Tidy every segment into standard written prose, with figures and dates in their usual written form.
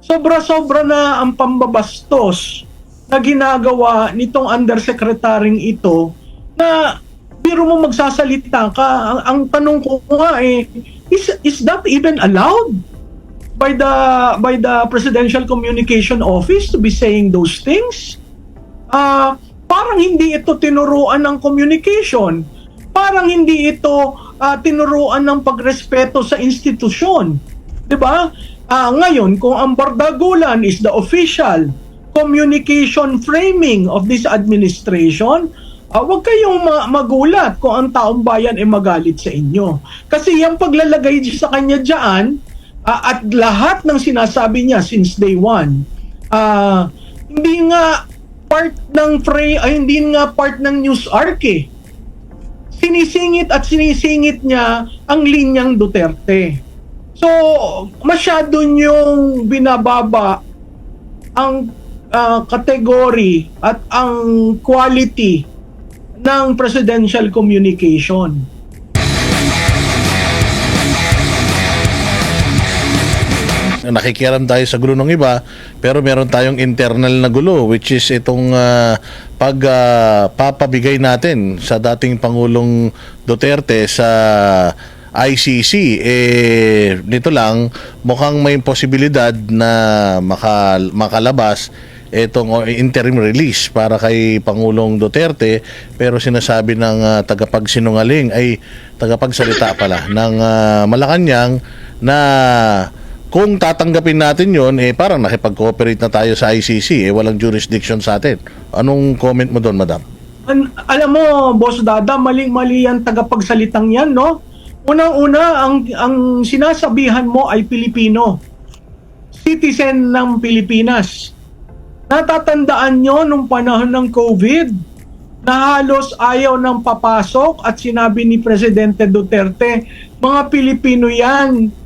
Sobra-sobra na ang pambabastos na ginagawa nitong undersecretaryng ito na biro mo magsasalita ka. Ang tanong ko nga is that even allowed by the Presidential Communication Office to be saying those things? Parang hindi ito tinuruan ng communication. Parang hindi ito tinuruan ng pagrespeto sa institusyon. 'Di ba? Ngayon, kung ang bardagulan is the official communication framing of this administration, huwag kayong magulat kung ang taong bayan ay magalit sa inyo. Kasi yung paglalagay sa kanya dyan, at lahat ng sinasabi niya since day one, hindi nga part ng hindi nga part ng news arc eh. Sinisingit niya ang linyang Duterte. So, masyado niyong binababa ang kategory at ang quality ng presidential communication. Nakikialam tayo sa gulo ng iba, pero meron tayong internal na gulo, which is itong pagpapabigay natin sa dating Pangulong Duterte sa ICC. Dito lang mukhang may posibilidad na makalabas itong interim release para kay Pangulong Duterte, pero sinasabi ng tagapagsinungaling ay tagapagsalita pala ng Malacanang na kung tatanggapin natin yon, parang nakipag-cooperate na tayo sa ICC, walang jurisdiction sa atin. Anong comment mo doon, madam? Alam mo, Boss Dada, maling-mali yan tagapagsalitang yan, no? Unang-una, ang sinasabihan mo ay Pilipino. Citizen ng Pilipinas. Natatandaan nyo nung panahon ng COVID na halos ayaw ng papasok at sinabi ni Presidente Duterte, mga Pilipino yan,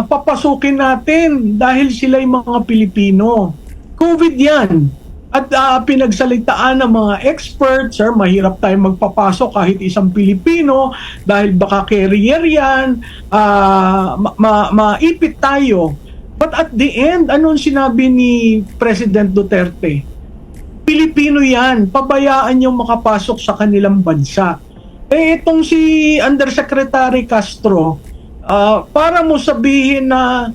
papasukin natin dahil sila'y mga Pilipino. COVID yan. At pinagsalitaan ng mga experts, sir, mahirap tayong magpapasok kahit isang Pilipino dahil baka carrier yan, maipit tayo. But at the end, anong sinabi ni President Duterte? Pilipino yan, pabayaan yung makapasok sa kanilang bansa. Itong si Undersecretary Castro, para mo sabihin na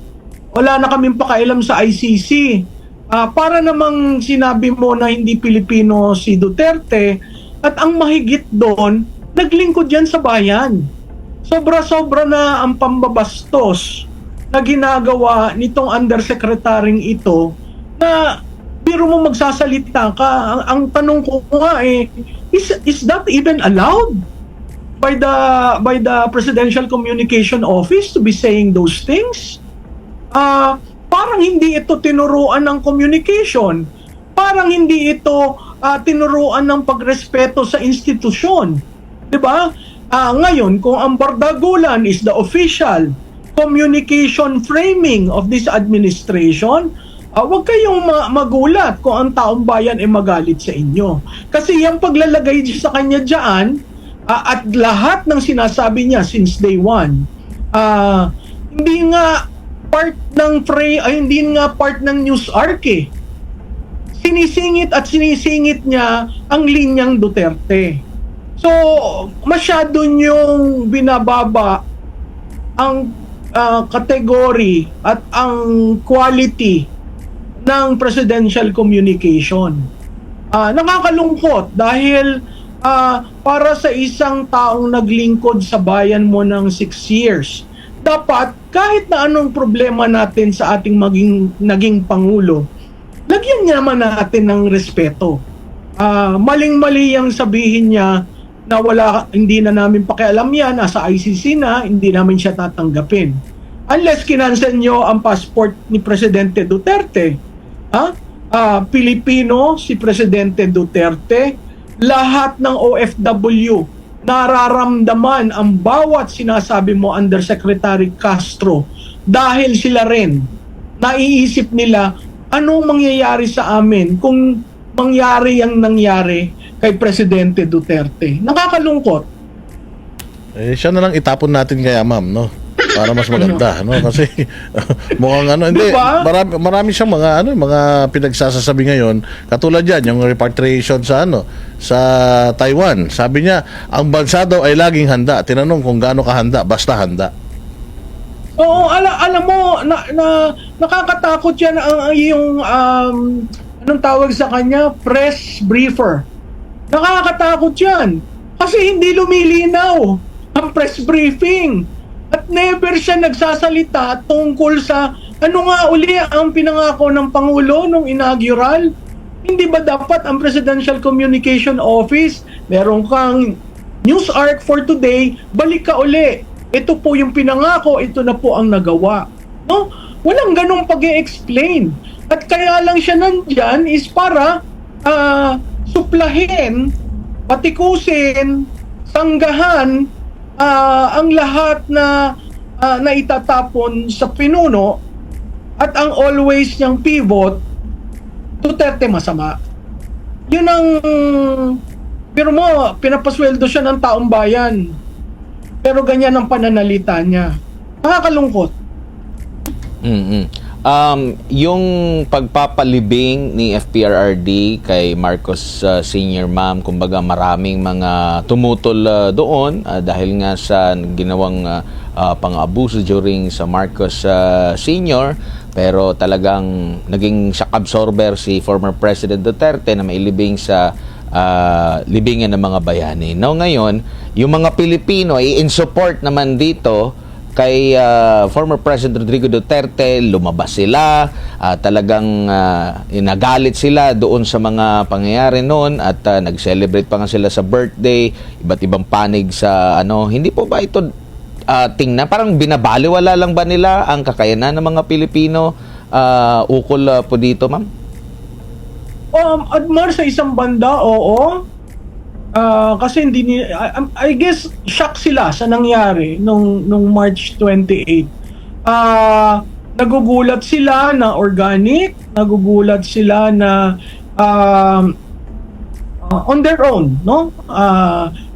wala na kaming pakailam sa ICC, para namang sinabi mo na hindi Pilipino si Duterte, at ang mahigit doon, naglingkod yan sa bayan. Sobra-sobra na ang pambabastos na ginagawa nitong undersecretaryng ito na biro mo magsasalita ka. Ang tanong ko nga is that even allowed by the Presidential Communication Office to be saying those things? Parang hindi ito tinuruan ng communication. Parang hindi ito tinuruan ng pagrespeto sa institusyon. 'Di ba? Ngayon, kung ang bardagulan is the official communication framing of this administration, huwag kayong magulat kung ang taong bayan ay magalit sa inyo. Kasi yung paglalagay sa kanya dyan, at lahat ng sinasabi niya since day one, hindi nga part ng hindi nga part ng news arc eh. Sinisingit niya ang linyang Duterte. So, masyado niyong binababa ang kategory at ang quality ng presidential communication. Nakakalungkot dahil para sa isang taong naglingkod sa bayan mo ng 6 years, dapat kahit na anong problema natin sa ating naging Pangulo, lagyan niya naman natin ng respeto. Maling-mali yung sabihin niya na hindi na namin pakialam yan, nasa ICC na, hindi namin siya tatanggapin. Unless kinansel nyo ang passport ni Presidente Duterte. Pilipino si Presidente Duterte, lahat ng OFW nararamdaman ang bawat sinasabi mo, Undersecretary Castro, dahil sila rin naiisip nila anong mangyayari sa amin kung mangyari ang nangyari kay Presidente Duterte. Nakakalungkot. Siya na lang itapon natin kaya, ma'am, no? Para mas maganda, no? Kasi mukhang ano, hindi, Diba? marami siyang mga pinagsasasabi ngayon. Katulad yan, yung repatriation sa sa Taiwan. Sabi niya, ang bansa daw ay laging handa. Tinanong kung gaano kahanda, basta handa. Oo, alam mo, nakakatakot yan yung, anong tawag sa kanya? Press briefer. Nakakatakot yan. Kasi hindi lumilinaw ang press briefing. At never siya nagsasalita tungkol sa ano nga uli ang pinangako ng Pangulo nung inaugural. Hindi ba dapat ang Presidential Communication Office, meron kang news arc for today, balik ka uli. Ito po yung pinangako, ito na po ang nagawa. No? Walang ganong pag-i-explain. At kaya lang siya nandyan is para suplahin, patikusin, sanggahan ang lahat na itatapon sa pinuno at ang always niyang pivot, Duterte masama. Yun ang, pero mo, pinapasweldo siya ng taong bayan. Pero ganyan ang pananalita niya. Nakakalungkot. Yung pagpapalibing ni FPRRD kay Marcos Sr. Ma'am, kumbaga maraming mga tumutol doon dahil nga sa ginawang pang-abuso during sa Marcos Sr. Pero talagang naging shock absorber si former President Duterte na mailibing sa libingan ng mga bayani. Now ngayon, yung mga Pilipino ay in support naman dito kay former President Rodrigo Duterte. Lumabas sila, talagang nagalit sila doon sa mga pangyayari noon at nag-celebrate pa nga sila sa birthday, iba't ibang panig sa hindi po ba ito tingnan, parang binabaliwala lang ba nila ang kakayanan ng mga Pilipino ukol po dito, ma'am? Admar, sa isang banda, oo. Kasi hindi I guess shock sila sa nangyari nung March 28. Nagugulat sila na organic, nagugulat sila na on their own, no?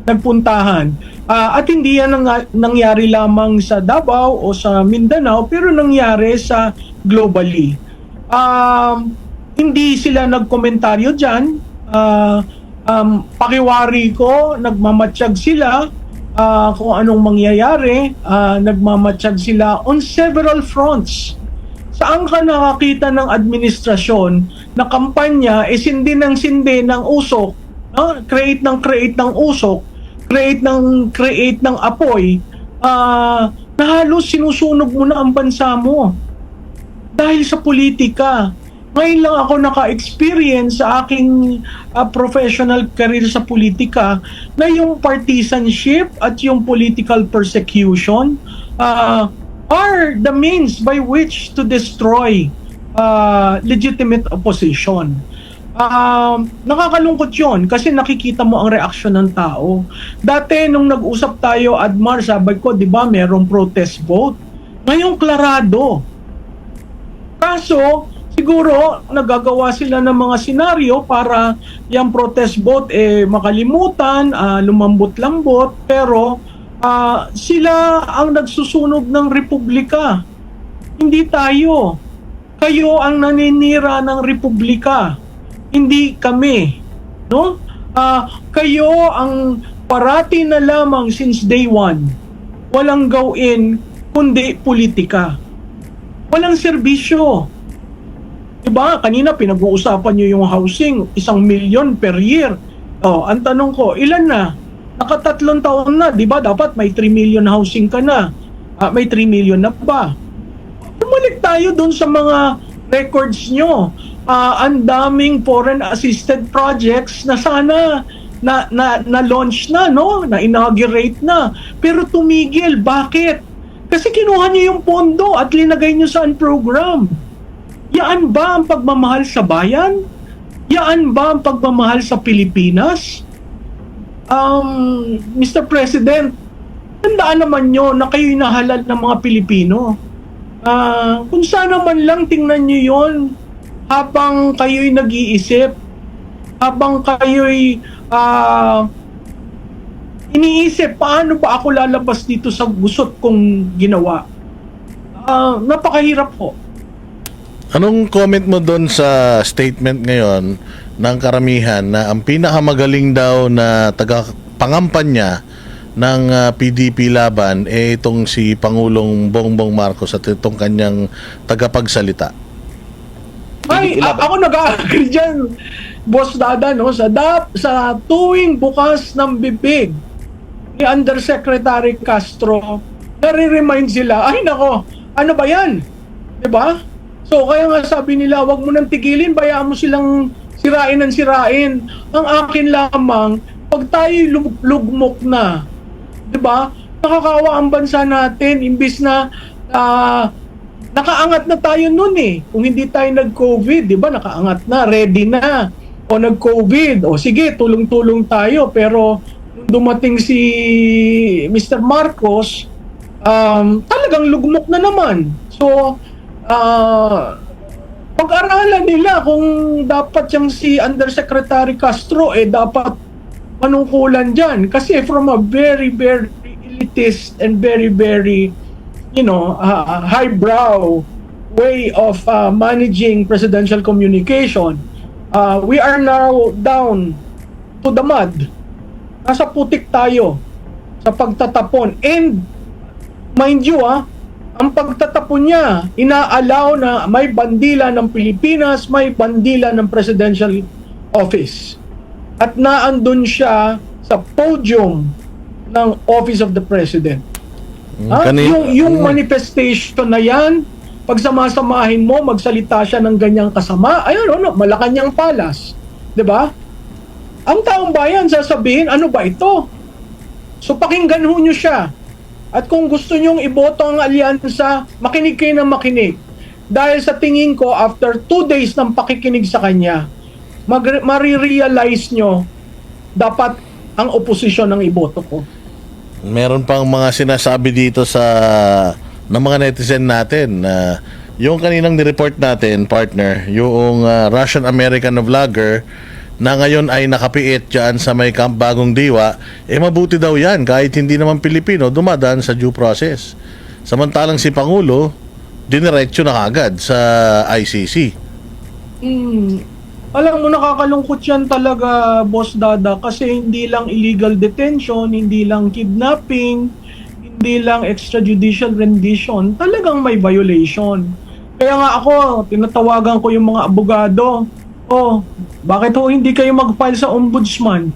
Nagpuntahan. At hindi yan nangyari lamang sa Davao o sa Mindanao, pero nangyari sa globally. Hindi sila nagkomentaryo diyan. Pakiwari ko, nagmamatsyag sila kung anong mangyayari, nagmamatsyag sila on several fronts. Saan ka nakakita ng administrasyon na kampanya sindi ng usok, no? create ng usok, create ng apoy, na halos sinusunog mo na ang bansa mo dahil sa politika. Ngayon lang ako naka-experience sa aking professional career sa politika na yung partisanship at yung political persecution are the means by which to destroy legitimate opposition. Nakakalungkot yun kasi nakikita mo ang reaksyon ng tao. Dati nung nag-usap tayo, Admar, sabi ko, di ba, merong protest vote. Ngayon, klarado. Kaso, siguro nagagawa sila ng mga senaryo para yung protest vote makalimutan, lumambot-lambot, pero sila ang nagsusunog ng republika. Hindi tayo. Kayo ang naninira ng republika. Hindi kami. No? Kayo ang parati na lamang since day one. Walang gawin kundi politika. Walang serbisyo. Diba? Kanina pinag-uusapan nyo yung housing, 1 million per year. Ang tanong ko, ilan na? Naka3 taon na, diba? Dapat may 3 million housing ka na. May 3 million na ba? Bumalik tayo dun sa mga records nyo. Ang daming foreign assisted projects na sana na launch na, no? Na inaugurate na. Pero tumigil. Bakit? Kasi kinuha nyo yung pondo at linagay nyo sa program. Yaan ba ang pagmamahal sa bayan? Yaan ba ang pagmamahal sa Pilipinas? Mr. President, tandaan naman nyo na kayo'y nahalal ng mga Pilipino. Kung sana man lang tingnan nyo yon habang kayo'y nag-iisip, habang kayo'y iniisip, paano ba ako lalabas dito sa gusot kong ginawa? Napakahirap po. Anong comment mo doon sa statement ngayon ng karamihan na ang pinakamagaling daw na tagapangampanya ng PDP laban itong si Pangulong Bongbong Marcos at itong kanyang tagapagsalita? Ay, ako nag-agree dyan, Boss Dada, no? Sa tuwing bukas ng bibig ni Undersecretary Castro, nare-remind sila, ay nako, ano ba yan? Diba? So, kaya nga sabi nila, wag mo nang tigilin, bayaan mo silang sirain ng sirain. Ang akin lamang, pag tayo lugmok na, diba? Nakakawa ang bansa natin, imbis na nakaangat na tayo nun eh. Kung hindi tayo nag-COVID, di ba? Nakaangat na, ready na. O nag-COVID, o sige, tulong-tulong tayo. Pero nung dumating si Mr. Marcos, talagang lugmok na naman. So, pag-aralan nila kung dapat yung si Undersecretary Castro, dapat manungkulan dyan. Kasi from a very, very elitist and very, very highbrow way of managing presidential communication. We are now down to the mud. Nasa putik tayo sa pagtatapon. And mind you, ang pagtatapon niya, inaalaw na may bandila ng Pilipinas, may bandila ng presidential office. At naandun siya sa podium ng Office of the President. Yung manifestation na yan, pag samasamahin mo, magsalita siya ng ganyang kasama, Malacanang Palace. 'Di ba? Ang taong bayan sasabihin, ano ba ito? So pakinggan ho nyo siya. At kung gusto nyong iboto ang alyansa, makinig kayo ng makinig. Dahil sa tingin ko, after 2 days ng pakikinig sa kanya, marirealize nyo, dapat ang oposisyon ang iboto ko. Meron pang mga sinasabi dito ng mga netizen natin na yung kaninang nireport natin, partner, yung Russian-American na vlogger na ngayon ay nakapiit dyan sa may Camp Bagong Diwa, mabuti daw yan kahit hindi naman Pilipino dumadaan sa due process. Samantalang si Pangulo, diniretso na kagad sa ICC. Alam mo, nakakalungkot yan talaga, Boss Dada, kasi hindi lang illegal detention, hindi lang kidnapping, hindi lang extrajudicial rendition, talagang may violation. Kaya nga ako, tinatawagan ko yung mga abogado, bakit hindi kayo mag-file sa ombudsman?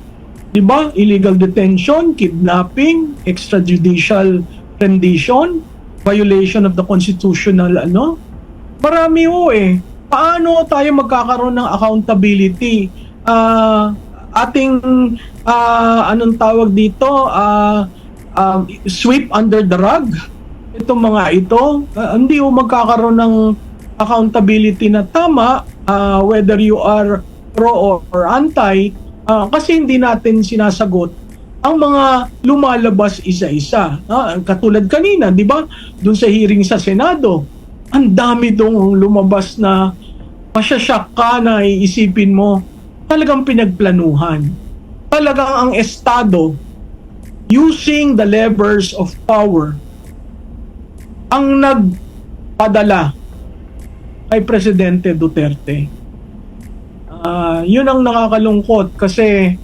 Diba? Illegal detention, kidnapping, extrajudicial rendition, violation of the constitutional, Marami Paano tayo magkakaroon ng accountability? Anong tawag dito? Sweep under the rug? Itong mga ito, hindi magkakaroon ng accountability na tama, whether you are pro or anti, kasi hindi natin sinasagot ang mga lumalabas isa-isa. Katulad kanina, di ba? Doon sa hearing sa Senado, ang dami dong lumabas na masyasyak ka na iisipin mo, talagang pinagplanuhan. Talagang ang Estado, using the levers of power, ang nagpadala kay Presidente Duterte. Yun ang nakakalungkot kasi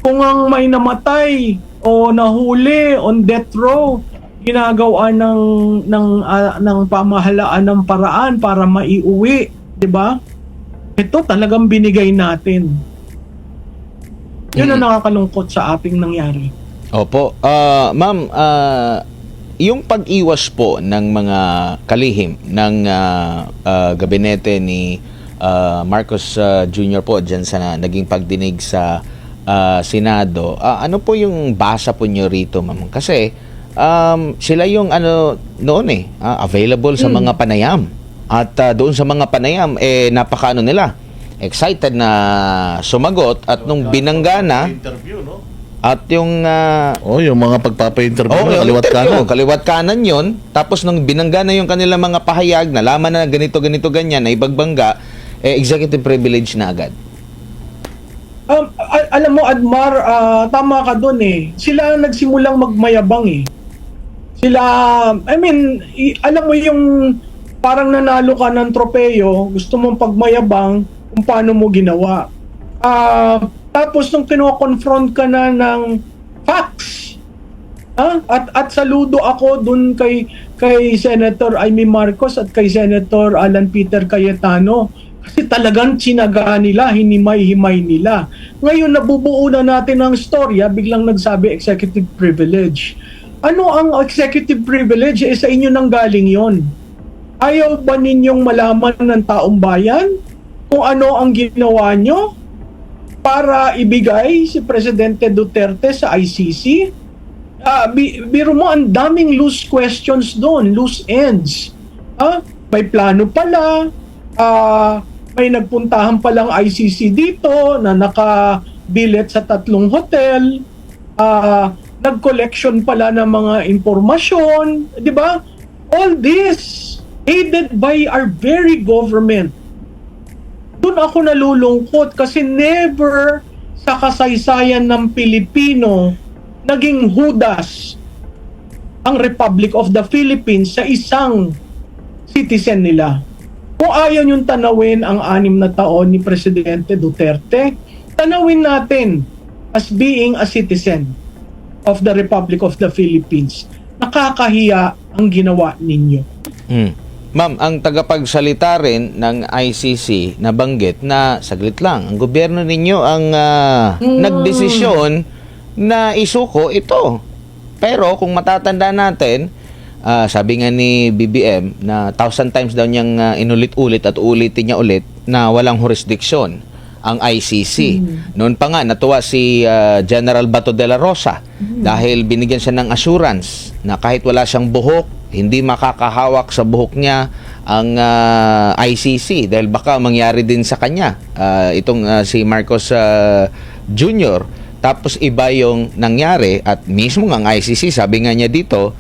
kung ang may namatay o nahuli on death row, ginagawa ng pamahalaan ng paraan para maiuwi, 'di ba? Ito talagang binigay natin. Yun ang nakakalungkot sa ating nangyari. Opo. Ma'am, yung pag-iwas po ng mga kalihim ng gabinete ni Marcos Jr. po dyan sa naging pagdinig sa Senado, ano po yung basa po nyo rito, ma'am? Kasi sila yung noon available sa mga panayam. At doon sa mga panayam, napaka nila, excited na sumagot at nung binangga na, at yung yung mga pagpapa-interview kaliwat kanan. Kaliwat kanan 'yon. Tapos nung binangga na yung kanilang mga pahayag, nalaman na ganito ganyan na ibagbangga, executive privilege na agad. Alam mo, Admar, tama ka doon eh. Sila ang nagsimulang magmayabang eh. Sila, alam mo yung parang nanalo ka ng tropeyo, gusto mong pagmayabang kung paano mo ginawa. Tapos nung kino-confront ka na ng facts, at saludo ako dun kay Senator Amy Marcos at kay Senator Alan Peter Cayetano kasi talagang sinaga nila, hinimay-himay nila. Ngayon nabubuo na natin ang storya, biglang nagsabi executive privilege. Ano ang executive privilege? Sa inyo nang galing yon. Ayaw ba ninyong malaman ng taong bayan kung ano ang ginawa nyo para ibigay si Presidente Duterte sa ICC? Biro mo, ang daming loose questions doon, loose ends. May plano pala, may nagpuntahan palang ICC dito na nakabilet sa 3 hotel, nag-collection pala ng mga impormasyon, di ba? All this aided by our very government. Doon ako nalulungkot kasi never sa kasaysayan ng Pilipino naging hudas ang Republic of the Philippines sa isang citizen nila. Kung ayaw niyong tanawin ang 6 na taon ni Presidente Duterte, tanawin natin as being a citizen of the Republic of the Philippines. Nakakahiya ang ginawa ninyo. Ma'am, ang tagapagsalita rin ng ICC nabanggit na saglit lang, ang gobyerno ninyo ang nagdesisyon na isuko ito. Pero kung matatanda natin, sabi nga ni BBM na 1,000 times daw niyang inulit-ulit at ulitin niya ulit na walang jurisdiction ang ICC. Noon pa nga natuwa si General Bato de la Rosa dahil binigyan siya ng assurance na kahit wala siyang buhok, hindi makakahawak sa buhok niya ang ICC dahil baka mangyari din sa kanya itong si Marcos Jr. Tapos iba yung nangyari at mismo ng ICC, sabi nga niya dito,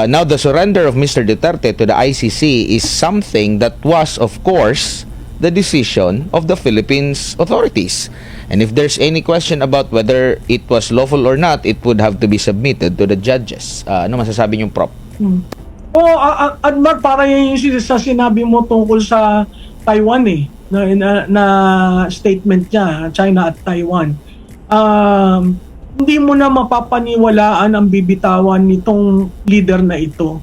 now the surrender of Mr. Duterte to the ICC is something that was, of course, the decision of the Philippines authorities. And if there's any question about whether it was lawful or not, it would have to be submitted to the judges. Ano masasabi niyo, Prof? Admar, para yung sa sinabi mo tungkol sa Taiwan na statement niya, China at Taiwan. Hindi mo na mapapaniwalaan ang bibitawan nitong leader na ito.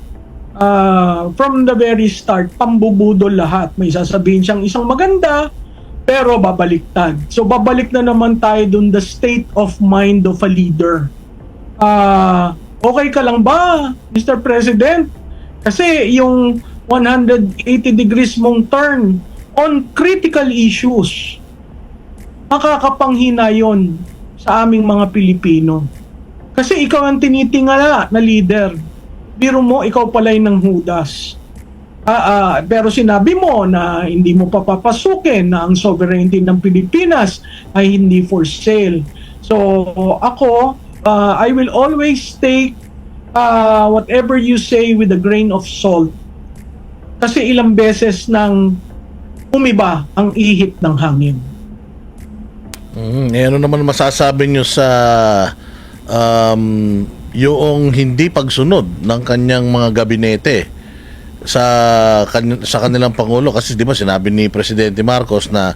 From the very start, pambubudol lahat. May sasabihin siyang isang maganda, pero babaliktad. So babalik na naman tayo dun, the state of mind of a leader. Okay ka lang ba, Mr. President? Kasi yung 180 degrees mong turn on critical issues, makakapanghina yon sa aming mga Pilipino. Kasi ikaw ang tinitingala na leader. Biro mo, ikaw pala'y ng hudas. Pero sinabi mo na hindi mo papapasukin na ang sovereignty ng Pilipinas ay hindi for sale. So ako, I will always take whatever you say with a grain of salt. Kasi ilang beses nang umiba ang ihip ng hangin. Ano naman masasabi nyo sa yung hindi pagsunod ng kanyang mga gabinete sa kanilang Pangulo? Kasi di ba sinabi ni Presidente Marcos na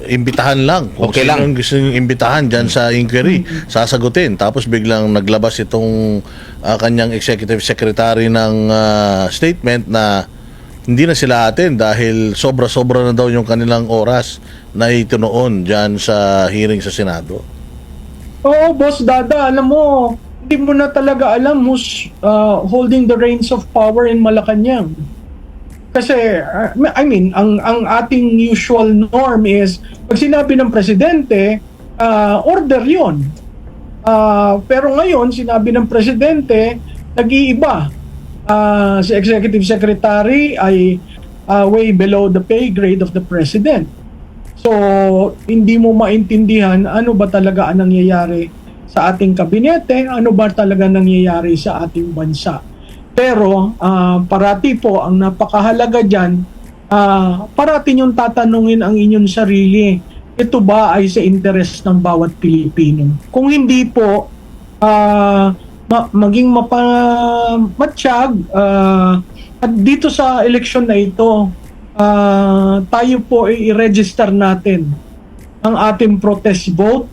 imbitahan lang kung okay sino gusto niyong imbitahan dyan sa inquiry, sasagutin. Tapos biglang naglabas itong kanyang executive secretary ng statement na hindi na sila atin dahil sobra-sobra na daw yung kanilang oras na itinuon dyan sa hearing sa Senado. Oo, Boss Dada, alam mo, hindi mo na talaga alam who's holding the reins of power in Malacanang. Kasi, ang ating usual norm is, pag sinabi ng Presidente, order yon. Pero ngayon, sinabi ng Presidente, nag-iiba. Si Executive Secretary ay way below the pay grade of the President. So, hindi mo maintindihan ano ba talaga ang nangyayari sa ating kabinete, ano ba talaga nangyayari sa ating bansa. Pero, parati po, ang napakahalaga dyan, parati niyong tatanungin ang inyong sarili ito ba ay sa interes ng bawat Pilipino. Kung hindi po, maging matiyag, at dito sa eleksyon na ito, tayo po i-register natin ang ating protest vote,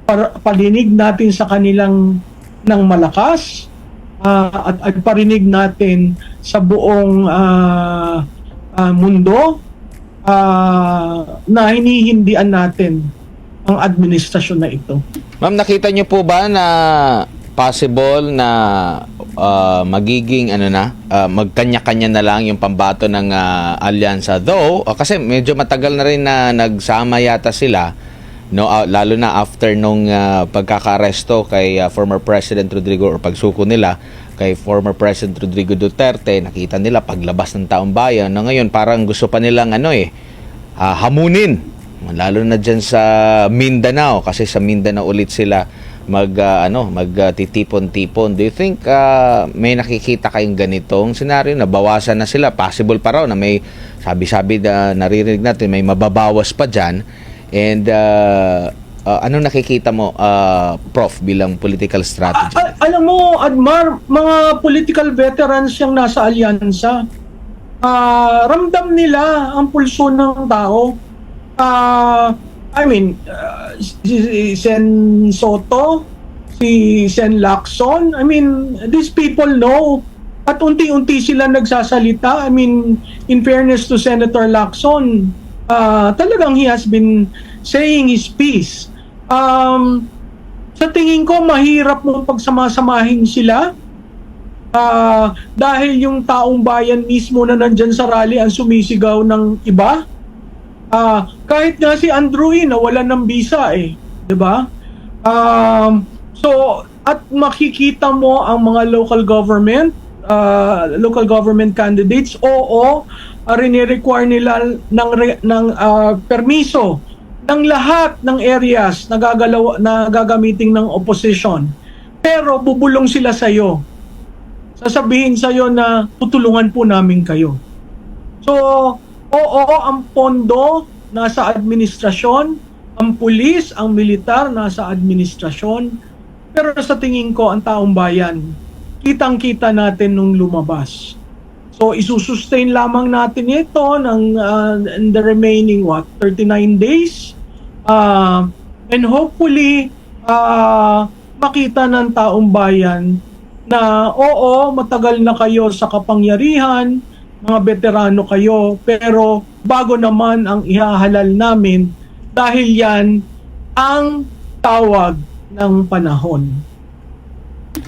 para palinig natin sa kanilang ng malakas, at parinig natin sa buong mundo na hinihindian natin ang administrasyon na ito. Ma'am, nakita niyo po ba na possible na magiging magkanya-kanya na lang yung pambato ng alyansa, though kasi medyo matagal na rin na nagsama yata sila, no, lalo na after nung pagkakaresto kay former President Rodrigo, or pagsuko nila kay former President Rodrigo Duterte. Nakita nila paglabas ng taong bayan na ngayon parang gusto pa nilang hamunin, lalo na dyan sa Mindanao, kasi sa Mindanao ulit sila magtitipon-tipon. Do you think may nakikita kayong ganitong senaryo na bawasan na sila? Possible pa raw na may sabi-sabi na naririnig natin may mababawas pa dyan. And anong nakikita mo, Prof, bilang political strategy? Alam mo, Admar, mga political veterans yung nasa alyansa. Ramdam nila ang pulso ng tao. Si Sen Soto, si Sen Lacson, these people know. At unti-unti sila nagsasalita. In fairness to Senator Lacson, talagang he has been saying his piece. Sa tingin ko, mahirap mong pagsamasamahin sila, dahil yung taong bayan mismo na nandyan sa rally ang sumisigaw ng iba. Kahit nga si Andrew nawalan ng visa di ba? At makikita mo ang mga local government candidates, rini-require nila ng permiso ng lahat ng areas na gagamitin ng opposition. Pero bubulong sila sa iyo. Sasabihin sa iyo na tutulungan po namin kayo. So, ang pondo nasa administrasyon, ang pulis, ang militar nasa administrasyon, pero sa tingin ko ang taong bayan, kitang-kita natin nung lumabas. So isusustain lamang natin ito in the remaining 39 days, and hopefully makita ng taong bayan na matagal na kayo sa kapangyarihan, mga veterano kayo, pero bago naman ang ihahalal namin, dahil yan ang tawag ng panahon.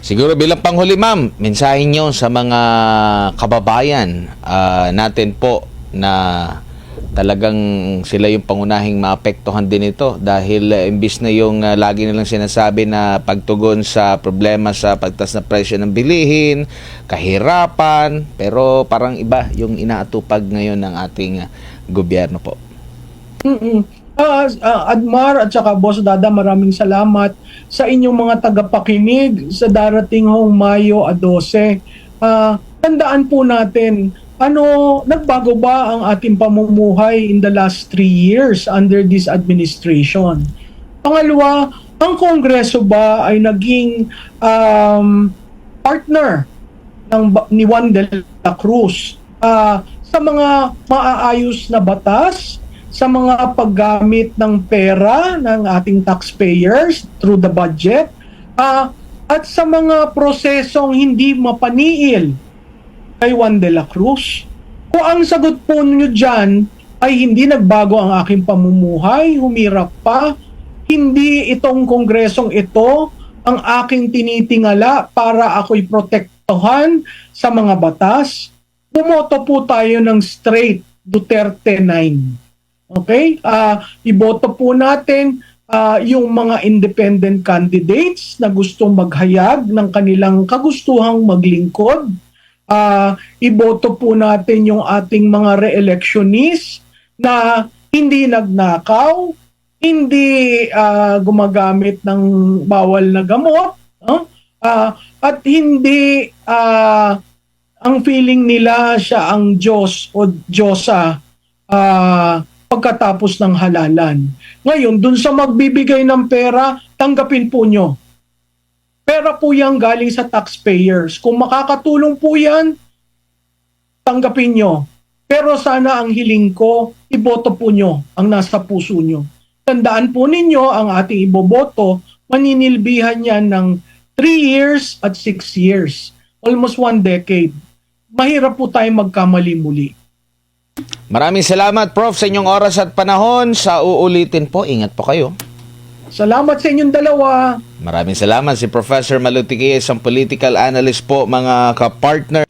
Siguro bilang panghuli, ma'am, mensahe nyo sa mga kababayan natin po na talagang sila yung pangunahing maapektuhan din ito, dahil imbis na yung lagi nilang sinasabi na pagtugon sa problema sa pagtaas na presyo ng bilihin, kahirapan, pero parang iba yung inaatupag ngayon ng ating gobyerno po. Admar at saka Boss Dada, maraming salamat sa inyong mga tagapakinig sa darating Mayo 12. Tandaan po natin, nagbago ba ang ating pamumuhay in the last 3 years under this administration? Pangalawa, ang Kongreso ba ay naging partner ni Juan de la Cruz sa mga maaayos na batas, sa mga paggamit ng pera ng ating taxpayers through the budget, at sa mga prosesong hindi mapaniil kay Juan de la Cruz? Kung ang sagot po niyo dyan ay hindi nagbago ang aking pamumuhay, humirap pa, hindi itong kongresong ito ang aking tinitingala para ako'y protektohan sa mga batas, bumoto po tayo ng straight Duterte 9. Okay? Iboto po natin yung mga independent candidates na gustong maghayag ng kanilang kagustuhang maglingkod. Iboto po natin yung ating mga re-electionists na hindi nagnakaw, hindi gumagamit ng bawal na gamot, at hindi ang feeling nila siya ang Diyos o Diyosa pagkatapos ng halalan. Ngayon, dun sa magbibigay ng pera, tanggapin po nyo. Pera po yan galing sa taxpayers. Kung makakatulong po yan, tanggapin nyo. Pero sana ang hiling ko, iboto po nyo ang nasa puso nyo. Tandaan po ninyo, ang ating iboboto, maninilbihan yan ng 3 years at 6 years. Almost 1 decade. Mahirap po tayo magkamali muli. Maraming salamat, Prof, sa inyong oras at panahon. Sa uulitin po, ingat po kayo. Salamat sa inyong dalawa. Maraming salamat si Professor Malutiquillas, ang political analyst po, mga kapartner